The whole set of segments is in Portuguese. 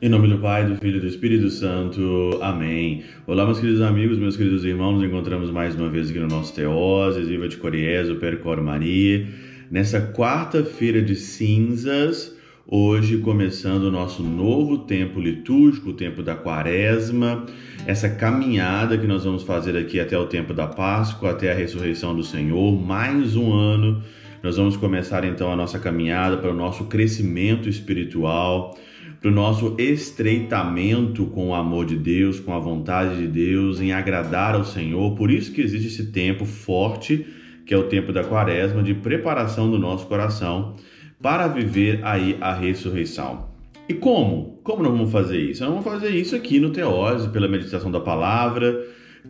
Em nome do Pai, do Filho e do Espírito Santo. Amém. Olá, meus queridos amigos, meus queridos irmãos. Nos encontramos mais uma vez aqui no nosso Teoses, Viva de Coriésio, Percor Maria. Nessa quarta-feira de cinzas, hoje começando o nosso novo tempo litúrgico, o tempo da Quaresma. Essa caminhada que nós vamos fazer aqui até o tempo da Páscoa, até a ressurreição do Senhor. Mais um ano. Nós vamos começar então a nossa caminhada para o nosso crescimento espiritual, para o nosso estreitamento com o amor de Deus, com a vontade de Deus, em agradar ao Senhor. Por isso que existe esse tempo forte, que é o tempo da Quaresma, de preparação do nosso coração para viver aí a ressurreição. E como? Como nós vamos fazer isso? Nós vamos fazer isso aqui no Teose, pela meditação da palavra,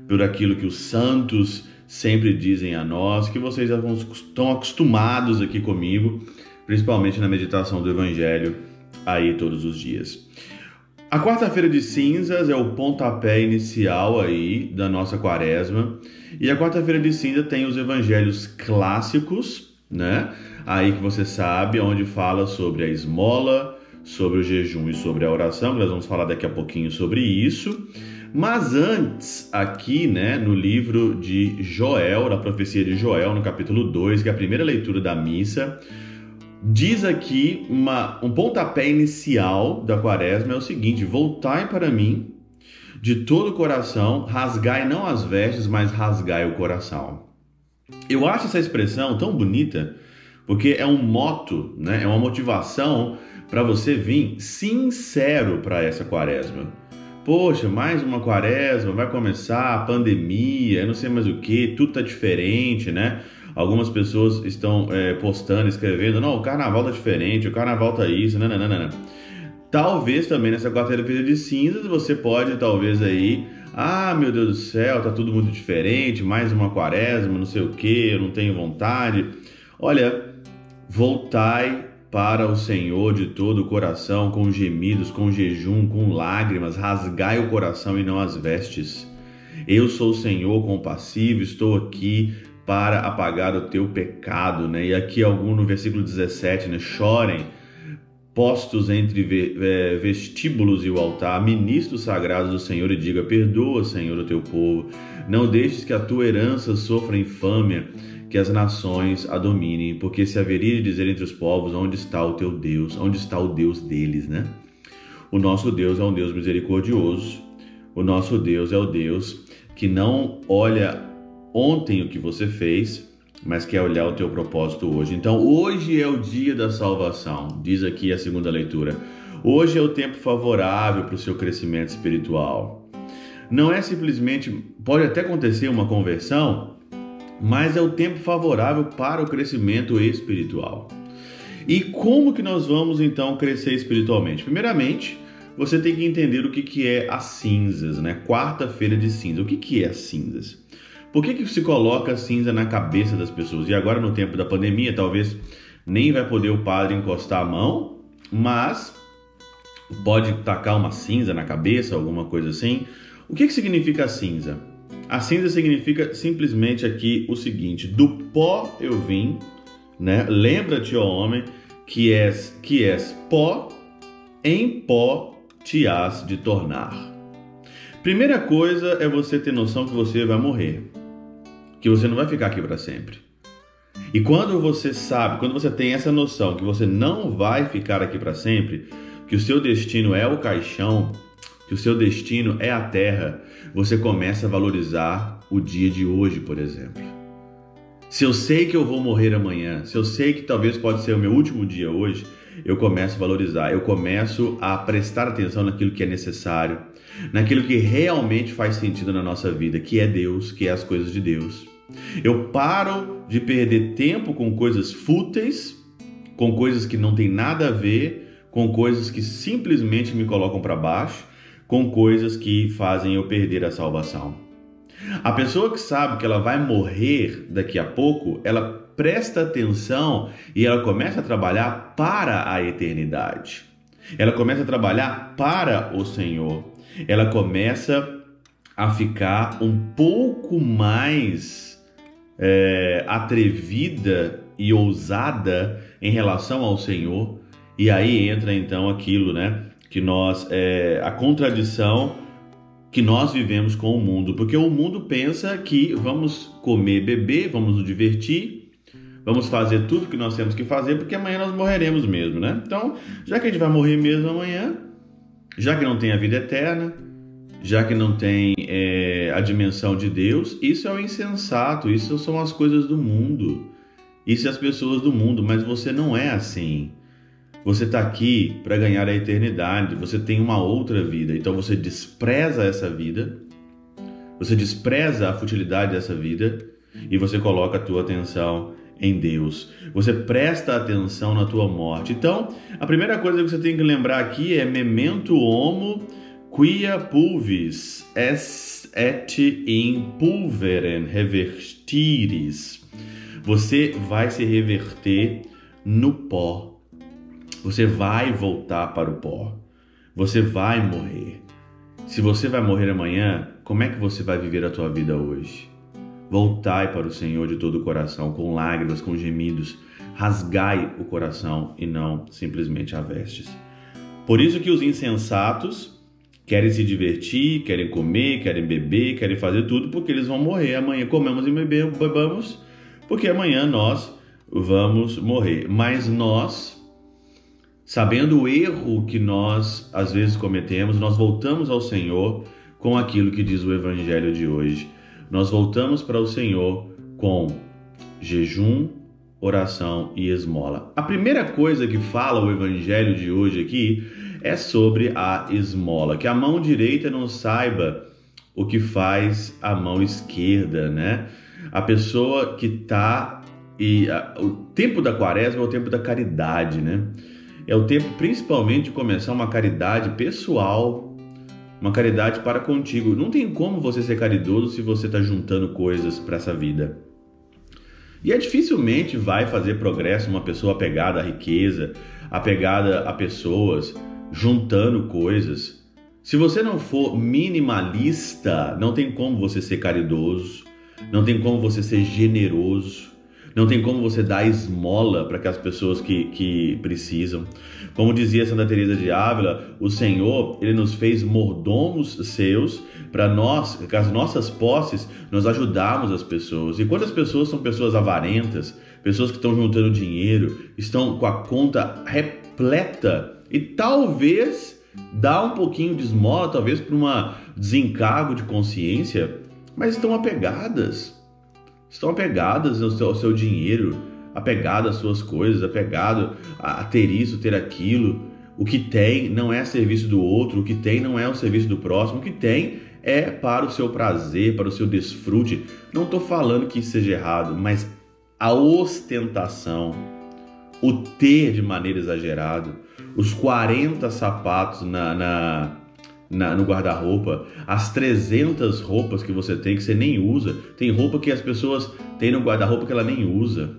por aquilo que os santos sempre dizem a nós, que vocês já estão acostumados aqui comigo, principalmente na meditação do Evangelho aí todos os dias. A quarta-feira de cinzas é o pontapé inicial aí da nossa Quaresma, e a quarta-feira de cinza tem os evangelhos clássicos, né? Aí que você sabe, onde fala sobre a esmola, sobre o jejum e sobre a oração, nós vamos falar daqui a pouquinho sobre isso. Mas antes, aqui, né, no livro de Joel, na profecia de Joel, no capítulo 2, que é a primeira leitura da missa, diz aqui um pontapé inicial da Quaresma, é o seguinte: voltai para mim de todo o coração, rasgai não as vestes, mas rasgai o coração. Eu acho essa expressão tão bonita, porque é um moto, né? É uma motivação para você vir sincero para essa Quaresma. Poxa, mais uma Quaresma, vai começar a pandemia, eu não sei mais o que, tudo tá diferente, né? Algumas pessoas estão postando, escrevendo, não, o carnaval tá diferente, o carnaval tá isso, não. Talvez também nessa quarta-feira de cinzas você pode, talvez aí, meu Deus do céu, tá tudo muito diferente, mais uma Quaresma, não sei o que, eu não tenho vontade. Olha, voltai para o Senhor de todo o coração, com gemidos, com jejum, com lágrimas, rasgai o coração e não as vestes. Eu sou o Senhor compassivo, estou aqui para apagar o teu pecado, né? E aqui no versículo 17, né? Chorem, postos entre vestíbulos e o altar, ministros sagrados do Senhor, e diga: perdoa, Senhor, o teu povo, não deixes que a tua herança sofra infâmia, que as nações a dominem, porque se haveria de dizer entre os povos: onde está o teu Deus? Onde está o Deus deles, né? O nosso Deus é um Deus misericordioso, o nosso Deus é o Deus que não olha ontem o que você fez, mas quer olhar o teu propósito hoje. Então, hoje é o dia da salvação, diz aqui a segunda leitura. Hoje é o tempo favorável para o seu crescimento espiritual. Não é simplesmente, pode até acontecer uma conversão, mas é o tempo favorável para o crescimento espiritual. E como que nós vamos então crescer espiritualmente? Primeiramente, você tem que entender o que é as cinzas, né? Quarta-feira de cinza. O que é as cinzas? Por que se coloca cinza na cabeça das pessoas? E agora no tempo da pandemia, talvez nem vai poder o padre encostar a mão, mas pode tacar uma cinza na cabeça, alguma coisa assim. O que significa a cinza? A cinza significa simplesmente aqui o seguinte: do pó eu vim, né? Lembra-te, ó homem, que és pó, em pó te hás de tornar. Primeira coisa é você ter noção que você vai morrer, que você não vai ficar aqui para sempre. E quando você tem essa noção que você não vai ficar aqui para sempre, que o seu destino é o caixão, que o seu destino é a terra, você começa a valorizar o dia de hoje, por exemplo. Se eu sei que eu vou morrer amanhã, se eu sei que talvez pode ser o meu último dia hoje, eu começo a valorizar, eu começo a prestar atenção naquilo que é necessário, naquilo que realmente faz sentido na nossa vida, que é Deus, que é as coisas de Deus. Eu paro de perder tempo com coisas fúteis, com coisas que não tem nada a ver, com coisas que simplesmente me colocam para baixo, com coisas que fazem eu perder a salvação. A pessoa que sabe que ela vai morrer daqui a pouco, ela presta atenção e ela começa a trabalhar para a eternidade. Ela começa a trabalhar para o Senhor. Ela começa a ficar um pouco mais atrevida e ousada em relação ao Senhor. E aí entra então aquilo, né? a contradição que nós vivemos com o mundo, porque o mundo pensa que vamos comer, beber, vamos nos divertir, vamos fazer tudo que nós temos que fazer, porque amanhã nós morreremos mesmo, né? Então, já que a gente vai morrer mesmo amanhã, já que não tem a vida eterna, já que não tem a dimensão de Deus, isso é o insensato, isso são as coisas do mundo, isso é as pessoas do mundo, mas você não é assim. Você está aqui para ganhar a eternidade, você tem uma outra vida, então você despreza essa vida, você despreza a futilidade dessa vida e você coloca a tua atenção em Deus. Você presta atenção na tua morte. Então, a primeira coisa que você tem que lembrar aqui é memento homo quia pulvis est et in pulverem revertiris. Você vai se reverter no pó. Você vai voltar para o pó. Você vai morrer. Se você vai morrer amanhã, como é que você vai viver a tua vida hoje? Voltai para o Senhor de todo o coração, com lágrimas, com gemidos. Rasgai o coração e não simplesmente a vestes. Por isso que os insensatos querem se divertir, querem comer, querem beber, querem fazer tudo, porque eles vão morrer. Amanhã comemos e bebamos, porque amanhã nós vamos morrer. Mas nós, sabendo o erro que nós às vezes cometemos, nós voltamos ao Senhor com aquilo que diz o Evangelho de hoje. Nós voltamos para o Senhor com jejum, oração e esmola. A primeira coisa que fala o Evangelho de hoje aqui é sobre a esmola, que a mão direita não saiba o que faz a mão esquerda, né? A pessoa que está... o tempo da quaresma é o tempo da caridade, né? É o tempo principalmente de começar uma caridade pessoal, uma caridade para contigo. Não tem como você ser caridoso se você está juntando coisas para essa vida. E dificilmente vai fazer progresso uma pessoa apegada à riqueza, apegada a pessoas, juntando coisas. Se você não for minimalista, não tem como você ser caridoso, não tem como você ser generoso, não tem como você dar esmola para aquelas pessoas que precisam. Como dizia Santa Teresa de Ávila, o Senhor, Ele nos fez mordomos seus para nós, com as nossas posses, nós ajudarmos as pessoas. E quantas pessoas são pessoas avarentas, pessoas que estão juntando dinheiro, estão com a conta repleta e talvez dá um pouquinho de esmola, talvez por um desencargo de consciência, mas estão apegadas ao seu dinheiro, apegado às suas coisas, apegado a ter isso, ter aquilo. O que tem não é a serviço do outro, o que tem não é o serviço do próximo, o que tem é para o seu prazer, para o seu desfrute. Não estou falando que isso seja errado, mas a ostentação, o ter de maneira exagerada, os 40 sapatos no guarda-roupa, as 300 roupas que você tem que você nem usa. Tem roupa que as pessoas têm no guarda-roupa que ela nem usa,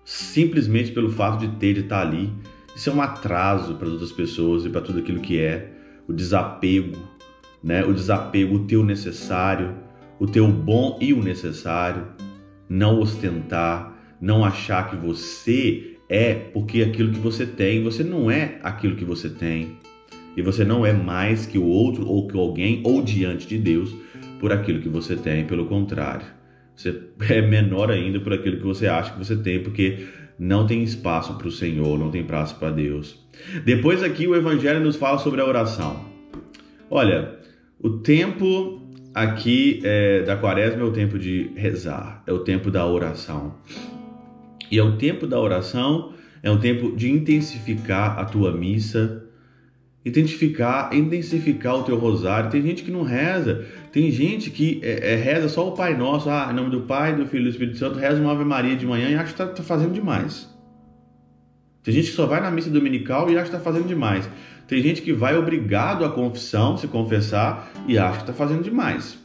simplesmente pelo fato de estar ali. Isso é um atraso para as outras pessoas e para tudo aquilo que é o desapego, né? O desapego, o teu necessário, o teu bom e o necessário. Não ostentar, não achar que você é porque aquilo que você tem. Você não é aquilo que você tem. E você não é mais que o outro ou que alguém ou diante de Deus por aquilo que você tem. Pelo contrário, você é menor ainda por aquilo que você acha que você tem, porque não tem espaço para o Senhor, não tem espaço para Deus. Depois aqui o Evangelho nos fala sobre a oração. Olha, o tempo aqui da quaresma é o tempo de rezar, é o tempo da oração. E é o tempo da oração, é o tempo de intensificar a tua missa, intensificar o teu rosário. Tem gente que não reza, tem gente que reza só o Pai Nosso, em nome do Pai, do Filho e do Espírito Santo, reza uma Ave Maria de manhã e acha que está fazendo demais. Tem gente que só vai na missa dominical e acha que está fazendo demais. Tem gente que vai obrigado à confissão, se confessar, e acha que está fazendo demais.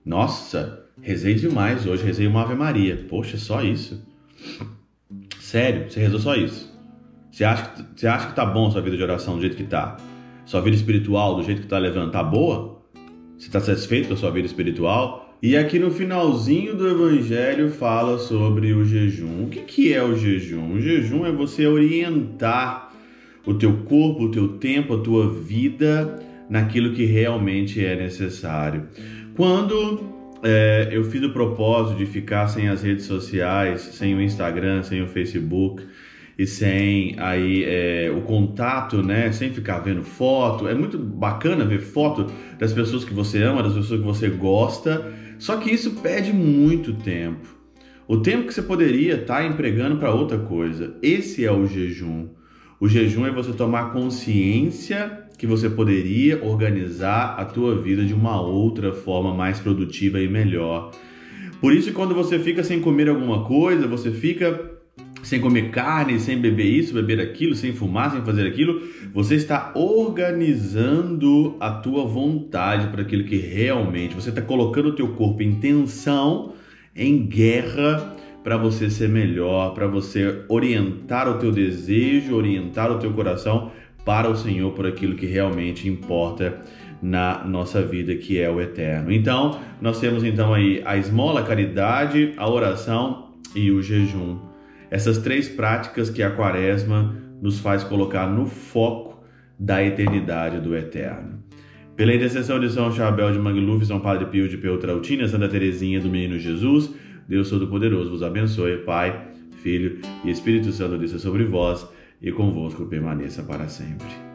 Nossa, rezei demais hoje, rezei uma Ave Maria. Poxa, só isso? Sério, você rezou só isso? Você acha que tá bom a sua vida de oração do jeito que tá? Sua vida espiritual do jeito que tá levando, tá boa? Você tá satisfeito com a sua vida espiritual? E aqui no finalzinho do Evangelho fala sobre o jejum. O que é o jejum? O jejum é você orientar o teu corpo, o teu tempo, a tua vida naquilo que realmente é necessário. Quando eu fiz o propósito de ficar sem as redes sociais, sem o Instagram, sem o Facebook e sem aí o contato, né? Sem ficar vendo foto. É muito bacana ver foto das pessoas que você ama, das pessoas que você gosta, só que isso pede muito tempo. O tempo que você poderia estar empregando para outra coisa. Esse é o jejum. O jejum é você tomar consciência que você poderia organizar a tua vida de uma outra forma mais produtiva e melhor. Por isso, quando você fica sem comer alguma coisa, você fica sem comer carne, sem beber isso, beber aquilo, sem fumar, sem fazer aquilo, você está organizando a tua vontade para aquilo que realmente, você está colocando o teu corpo em tensão, em guerra, para você ser melhor, para você orientar o teu desejo, orientar o teu coração para o Senhor, por aquilo que realmente importa na nossa vida, que é o eterno. Então, nós temos aí a esmola, a caridade, a oração e o jejum. Essas três práticas que a Quaresma nos faz colocar no foco da eternidade do eterno. Pela intercessão de São Chabel de Mangluf, São Padre Pio de Peltrautina, Santa Teresinha do Menino Jesus, Deus Todo-Poderoso vos abençoe, Pai, Filho e Espírito Santo desça sobre vós e convosco permaneça para sempre.